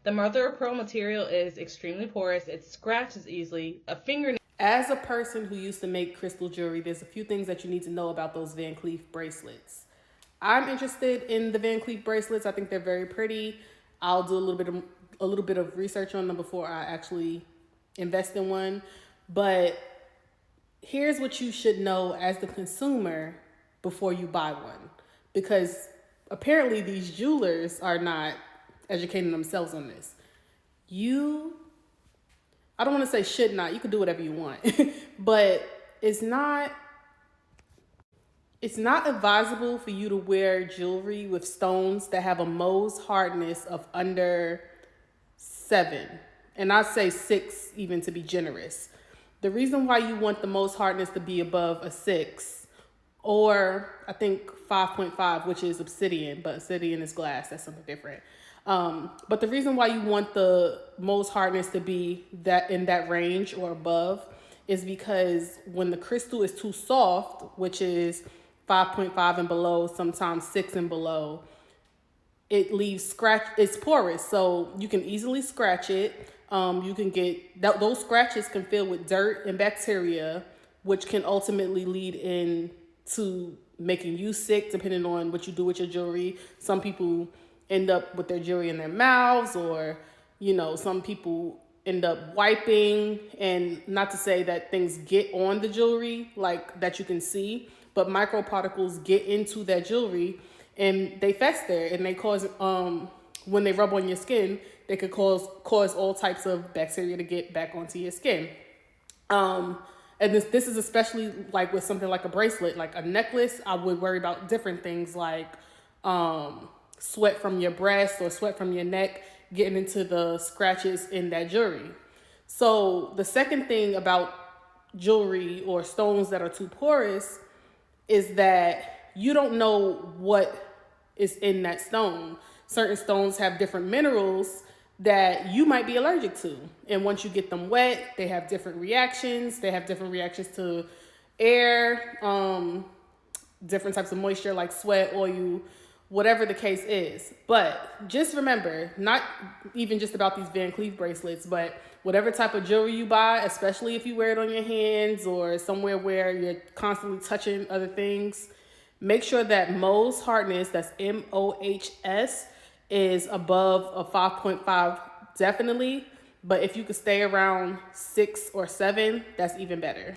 The mother of pearl material is extremely porous. It scratches easily. A fingernail. As a person who used to make crystal jewelry, there's a few things that you need to know about those Van Cleef bracelets. I'm interested in the Van Cleef bracelets. I think they're very pretty. I'll do a little bit of research on them before I actually invest in one. But here's what you should know as the consumer before you buy one, because apparently these jewelers are not educating themselves on this. You, I don't want to say should not, you can do whatever you want, but it's not it's not advisable for you to wear jewelry with stones that have a Mohs hardness of under 7. And I'd say 6 even to be generous. The reason why you want the Mohs hardness to be above a 6, or I think 5.5, which is obsidian, but obsidian is glass. That's something different. But the reason why you want the Mohs hardness to be that in that range or above is because when the crystal is too soft, which is 5.5 and below, sometimes 6 and below, it leaves scratch. It's porous, so you can easily scratch it. You can get those scratches can fill with dirt and bacteria, which can ultimately lead in to making you sick, depending on what you do with your jewelry. Some people end up with their jewelry in their mouths, or some people end up wiping. And not to say that things get on the jewelry like that you can see, but microparticles get into that jewelry and they fester, and they cause when they rub on your skin, they could cause all types of bacteria to get back onto your skin. And this is especially like with something like a bracelet, like a necklace. I would worry about different things like sweat from your breast or sweat from your neck getting into the scratches in that jewelry. So the second thing about jewelry or stones that are too porous is that you don't know what is in that stone. Certain stones have different minerals that you might be allergic to. And once you get them wet, they have different reactions. They have different reactions to air, different types of moisture like sweat, oil, whatever the case is. But just remember, not even just about these Van Cleef bracelets, but whatever type of jewelry you buy, especially if you wear it on your hands or somewhere where you're constantly touching other things, make sure that Mohs hardness, that's MOHS, is above a 5.5 definitely. But if you could stay around 6 or 7, that's even better.